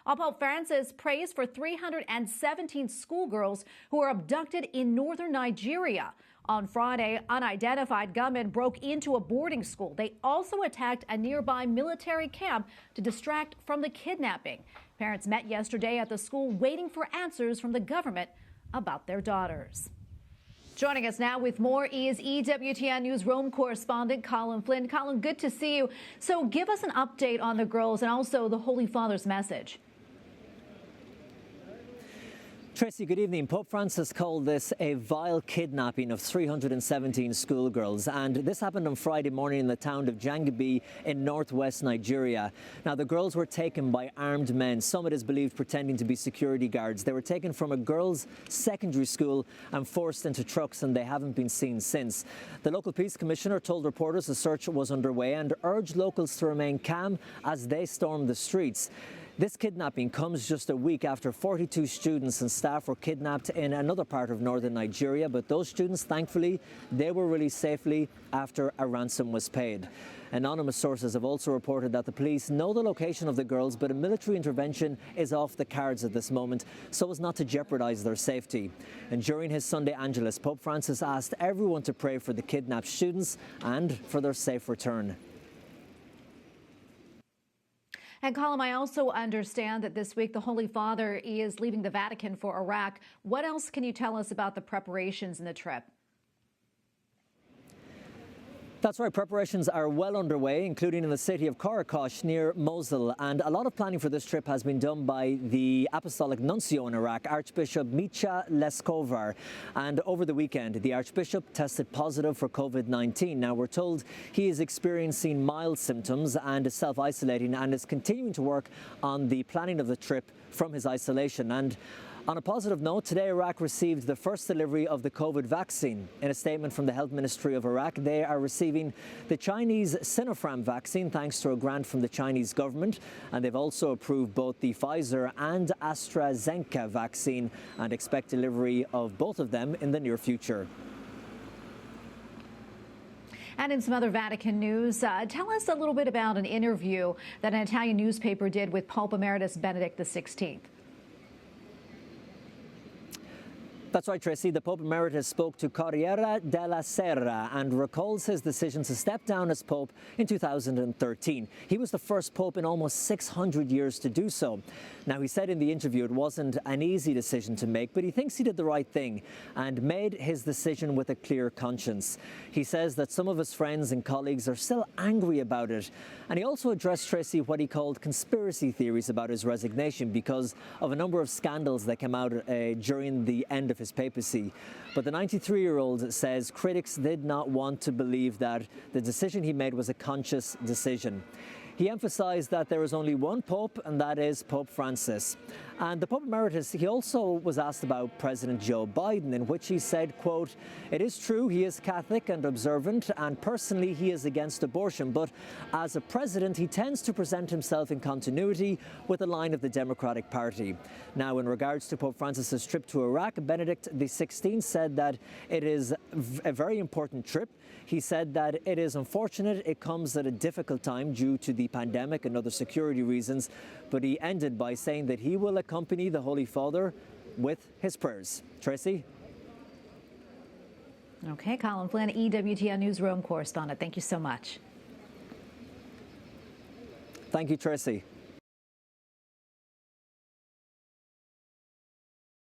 While Pope Francis prays for 317 schoolgirls who were abducted in northern Nigeria. On Friday, unidentified gunmen broke into a boarding school. They also attacked a nearby military camp to distract from the kidnapping. Parents met yesterday at the school waiting for answers from the government about their daughters. Joining us now with more is EWTN News Rome Correspondent Colm Flynn. Colm, good to see you. So give us an update on the girls and also the Holy Father's message. Tracy, good evening. Pope Francis called this a vile kidnapping of 317 schoolgirls, and this happened on Friday morning in the town of Jangabi in northwest Nigeria. Now, the girls were taken by armed men, some it is believed pretending to be security guards. They were taken from a girls' secondary school and forced into trucks, and they haven't been seen since. The local police commissioner told reporters a search was underway and urged locals to remain calm as they stormed the streets. This kidnapping comes just a week after 42 students and staff were kidnapped in another part of northern Nigeria, but those students, thankfully, they were released safely after a ransom was paid. Anonymous sources have also reported that the police know the location of the girls, but a military intervention is off the cards at this moment so as not to jeopardize their safety. And during his Sunday Angelus, Pope Francis asked everyone to pray for the kidnapped students and for their safe return. And Colm, I also understand that this week the Holy Father is leaving the Vatican for Iraq. What else can you tell us about the preparations in the trip? That's right. Preparations are well underway, including in the city of Karakosh near Mosul. And a lot of planning for this trip has been done by the Apostolic Nuncio in Iraq, Archbishop Micha Leskovar. And over the weekend, the Archbishop tested positive for COVID-19. Now, we're told he is experiencing mild symptoms and is self-isolating and is continuing to work on the planning of the trip from his isolation. And on a positive note, today Iraq received the first delivery of the COVID vaccine. In a statement from the Health Ministry of Iraq, they are receiving the Chinese Sinopharm vaccine thanks to a grant from the Chinese government. And they've also approved both the Pfizer and AstraZeneca vaccine and expect delivery of both of them in the near future. And in some other Vatican news, tell us a little bit about an interview that an Italian newspaper did with Pope Emeritus Benedict XVI. That's right, Tracy. The Pope Emeritus spoke to Corriere della Sera and recalls his decision to step down as Pope in 2013. He was the first Pope in almost 600 years to do so. Now, he said in the interview it wasn't an easy decision to make, but he thinks he did the right thing and made his decision with a clear conscience. He says that some of his friends and colleagues are still angry about it. And he also addressed, Tracy, what he called conspiracy theories about his resignation because of a number of scandals that came out during the end of his papacy. But the 93-year-old says critics did not want to believe that the decision he made was a conscious decision. He emphasized that there is only one Pope, and that is Pope Francis. And the Pope Emeritus, he also was asked about President Joe Biden, in which he said, quote, "It is true he is Catholic and observant, and personally he is against abortion, but as a president he tends to present himself in continuity with the line of the Democratic Party." Now, in regards to Pope Francis's trip to Iraq, Benedict XVI said that it is a very important trip. He said that it is unfortunate it comes at a difficult time due to the pandemic and other security reasons, but he ended by saying that he will accompany the Holy Father with his prayers. Tracy? Okay, Colm Flynn, EWTN News Rome Correspondent. Thank you so much. Thank you, Tracy.